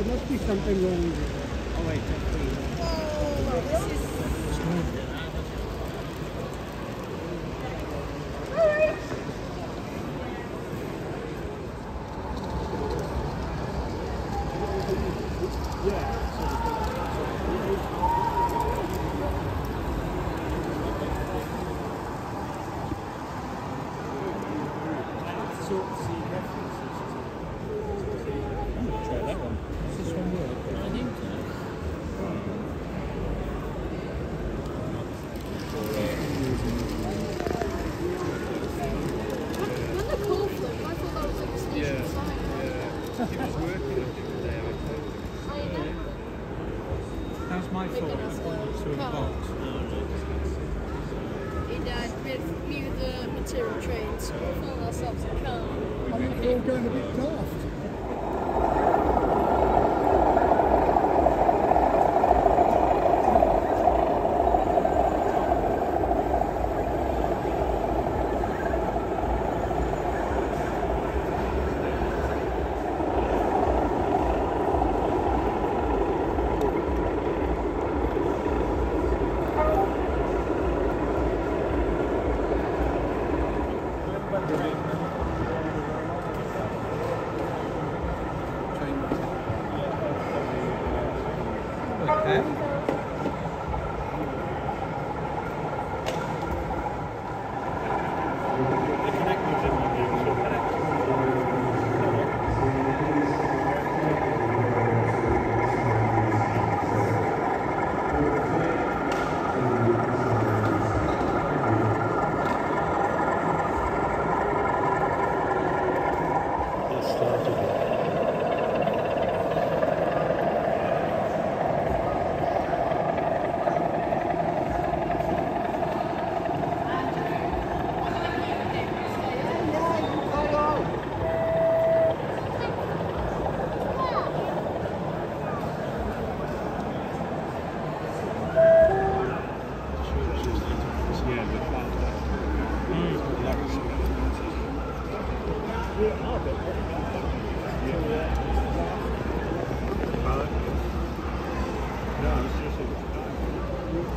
must be something wrong with it. Oh wait, that's That's my fault. I pointed to a box. He died with me with the material trains. We found ourselves a car. I think we're all going a bit daft.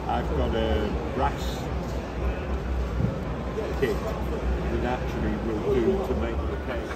I've got a brass kit that actually will do to make the cake.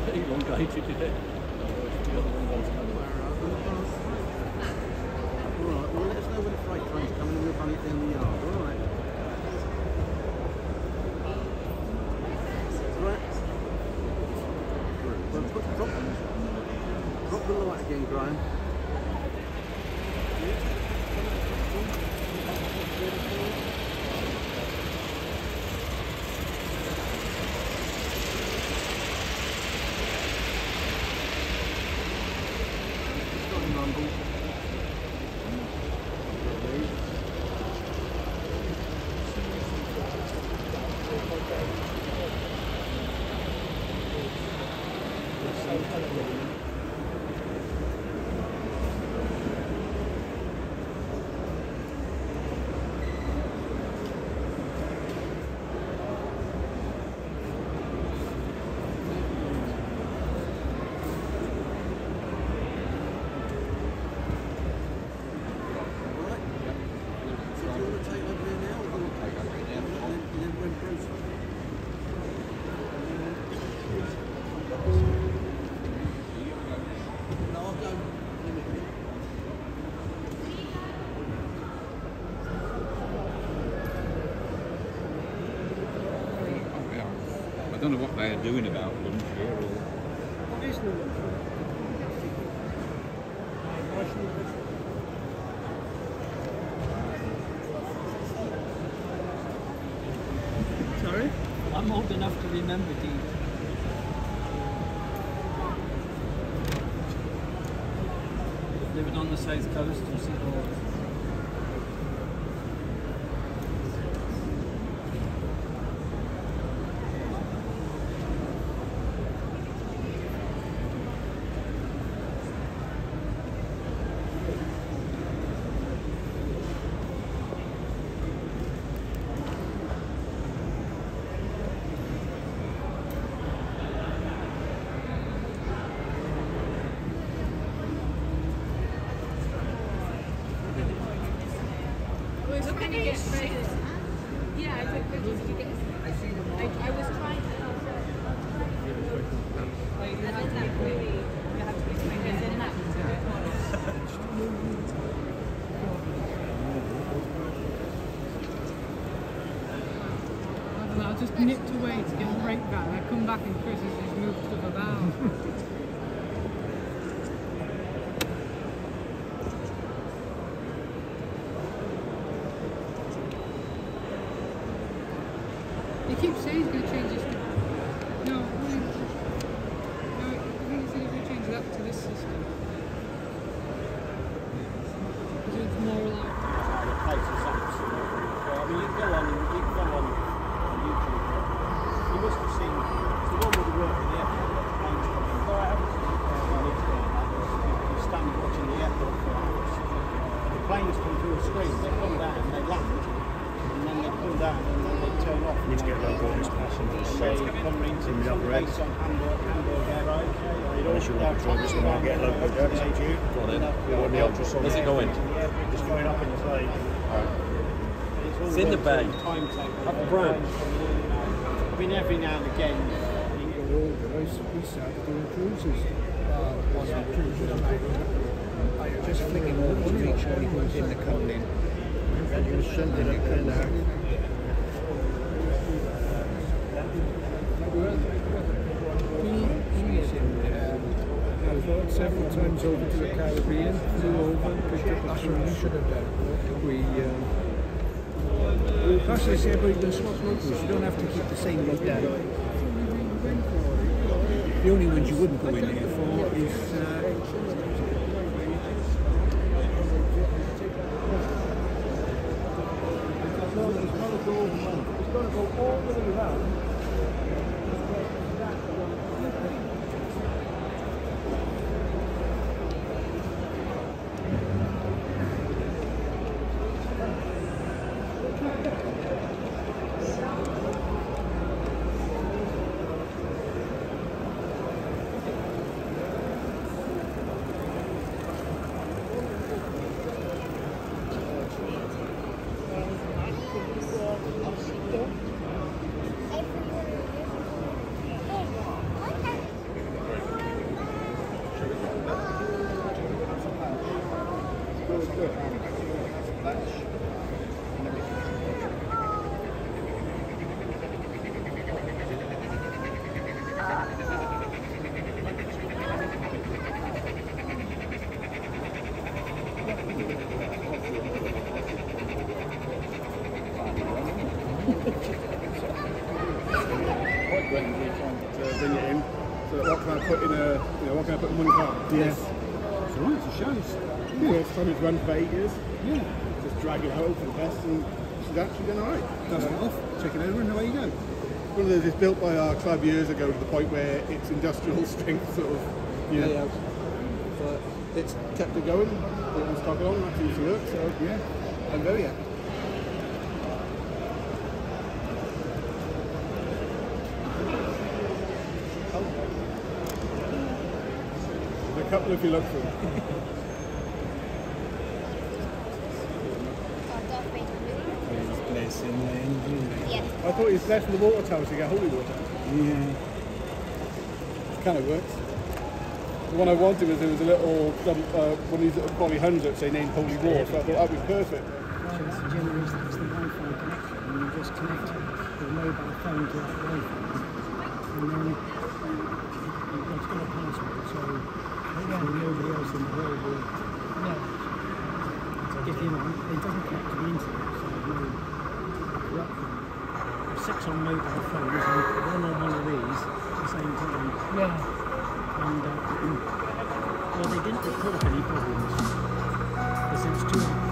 Elongated it. Alright, well let us know when the freight train's coming and we'll run it down the yard, alright? Right. Well, drop the light again, Graham. don't know what they are doing about lunch here. Or... What is the lunch? Sorry? I'm old enough to remember these. Living on the south coast and see all. Can you get pictures? Yeah, I took pictures. Did you get? I was trying to. I don't know, I just nipped away to get a break back and I come back and Chris has just moved stuff about. He keeps saying he's going to change this. No, I think he said he's going to change that to this system. Because it's more like. The place is absolutely. I mean, you can go on YouTube. You must have seen it's the one with the work in the airport. The planes coming. No, I haven't seen it. You stand watching the airport for hours. The planes come through a screen. They come down, they land, and then they come down, and then they turn off. We need to get local orders passengers. They come into the base on Hamburg Airlines. Unless you want to drive this one, I'll get local orders. It's up to you. Go on then. You want the ultrasonic? Where's it going? It's going up in the plane. It's in the bay. Up the brand. I mean, every now and again. We started doing cruises. Wasn't cruises. Just flicking over to make sure he was in the company. And he was sending it kind of. I've several times over to the Caribbean, flew over, picked up a cruise. Should have done. Plus they say, but you can swap locals, you don't have to keep the same look down. The only ones you wouldn't go in there for is it's going to go all the way around. Bring it in. So what can I put in a, what can I put in one car? Yes. It's alright, it's a show. First time it's run for 8 years. Yeah. Just drag it home for the best, and she's actually done alright. Dust it off, check it over, and away you go. One of those is built by our club years ago to the point where it's industrial strength sort of, So it's kept it going, put it on stock on, that seems to work, so yeah, I'm very happy. There's a couple if you look for them. Yeah. I thought he was less in the water tower to get holy water. Yeah. It kind of works. The one I wanted was there was a little, one of these little Bolly hundreds say named Holy Water, so I thought that would be perfect. That's the generation, that's the Wi-Fi connection, and you just connect your mobile phone to that Wi-Fi. and then it's got a password, so nobody else in the world will. If you know, it doesn't connect to the internet, so there's no corruption. There's 6 on mobile phones and one on one of these at the same time. And well, they didn't report any problems. Because it's 2